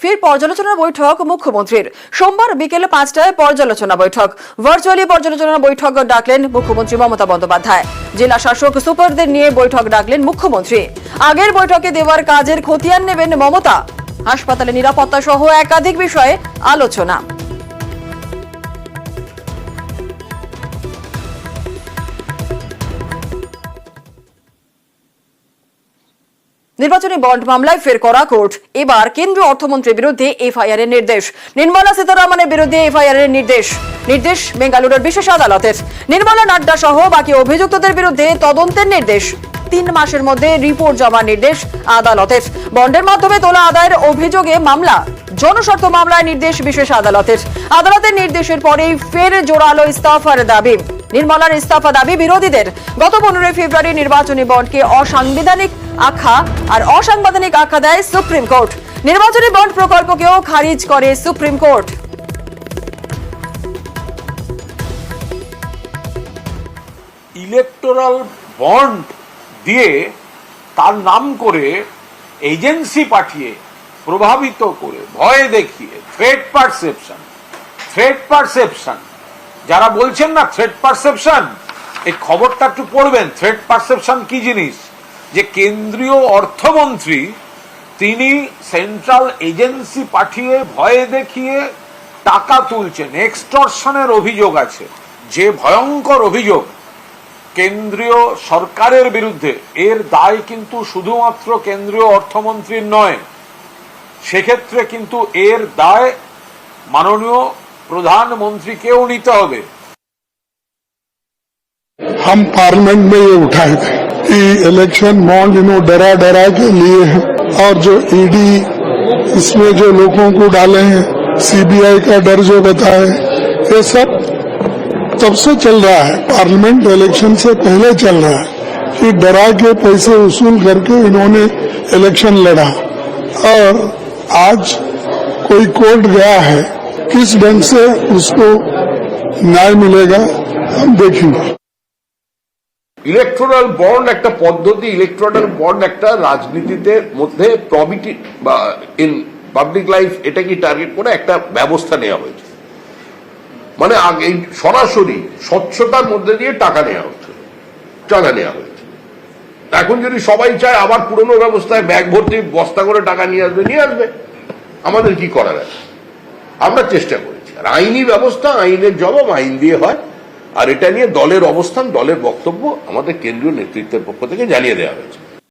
ফের পর্যালোচনা বৈঠক মুখ্যমন্ত্রীর। সোমবার বিকেল 5টায় পর্যালোচনা বৈঠক। ভার্চুয়ালি পর্যালোচনা বৈঠক ডাকলেন মুখ্যমন্ত্রী মমতা বন্দ্যোপাধ্যায়। জেলা শাসক সুপারদের নিয়ে বৈঠক ডাকলেন মুখ্যমন্ত্রী। আগের বৈঠকে দেওয়ার কাজের খতিয়ান নেবেন মমতা। হাসপাতালে নিরাপত্তা সহ একাধিক বিষয়ে আলোচনা। নির্বাচনী বন্ড মামলায় ফের করা কোর্ট। এবার কেন্দ্রীয় অর্থমন্ত্রীর বিরুদ্ধে এফআইআর এর নির্দেশ। নির্মলা সীতারামনের বিরুদ্ধে এফআইআর এর নির্দেশ বেঙ্গালুরুর বিশেষ আদালতের। নির্মলা নাড্ডা সহ বাকি অভিযুক্তদের বিরুদ্ধে তদন্তের নির্দেশ। 3 মাসের মধ্যে রিপোর্ট জমার নির্দেশ আদালতের। বন্ডের মাধ্যমে তোলা আদায়ের অভিযোগে মামলা। জনস্বার্থ মামলায় নির্দেশ বিশেষ আদালতের। আদালতের নির্দেশের পরেই ফের জোরালো ইস্তফার দাবি। নির্মলার ইস্তফা দাবি বিরোধীদের। গত 15 ফেব্রুয়ারি নির্বাচনী বন্ডকে অসাংবিধানিক আখ্যা দেয় সুপ্রিম কোর্ট। নির্বাচনী বন্ড প্রকল্পকেও খারিজ করে সুপ্রিম কোর্ট। ইলেকটোরাল বন্ড দিয়ে তার নাম করে এজেন্সি পাঠিয়ে প্রভাবিত করে ভয় দেখিয়ে থ্রেট পারসেপশন যারা বলছেন না থ্রেট পারসেপশন, এই খবরটা একটু পড়বেন। থ্রেট পারসেপশন কি জিনিস? যে কেন্দ্রীয় অর্থমন্ত্রী তিনি সেন্ট্রাল এজেন্সি পাঠিয়ে ভয়ে দেখিয়ে টাকা তুলছেন, এক্সটর্শনের অভিযোগ আছে। যে ভয়ঙ্কর অভিযোগ কেন্দ্রীয় সরকারের বিরুদ্ধে, এর দায় কিন্তু শুধুমাত্র কেন্দ্রীয় অর্থমন্ত্রীর নয়, সেক্ষেত্রে কিন্তু এর দায় মাননীয় প্রধানমন্ত্রীকেও নিতে হবে। हम पार्लियामेंट में ये उठाए थे कि इलेक्शन बॉन्ड डरा के लिए है, और जो ईडी इसमें जो लोगों को डाले हैं, सीबीआई का डर जो बताए, ये सब तब से चल रहा है, पार्लियामेंट इलेक्शन से पहले चल रहा है कि डरा के पैसे वसूल करके इन्होंने इलेक्शन लड़ा। और आज कोई कोर्ट गया है, किस ढंग से उसको न्याय मिलेगा हम देखेंगे। ইলেকট্রাল বন্ড একটা পদ্ধতি, ইলেকট্রাল বন্ড একটা রাজনীতিতে মধ্যে প্রবিটি বা ইন পাবলিক লাইফ এটাকে টার্গেট করে একটা ব্যবস্থা নেওয়া হয়েছে। মানে আগে সরাসরি স্বচ্ছতার মধ্যে দিয়ে টাকা নেওয়া হচ্ছে, এখন যদি সবাই চায় আবার পুরনো ব্যবস্থায় ব্যাগ ভর্তি বস্তা করে টাকা নিয়ে আসবে, আমাদের কি করার আছে? আমরা চেষ্টা করেছি। আর আইনি ব্যবস্থা, আইনের জবাব আইন দিয়ে হয়। আর এটা নিয়ে দলের অবস্থান, দলের বক্তব্য আমাদের কেন্দ্রীয় নেতৃত্বের পক্ষ থেকে জানিয়ে দেওয়া হয়েছে।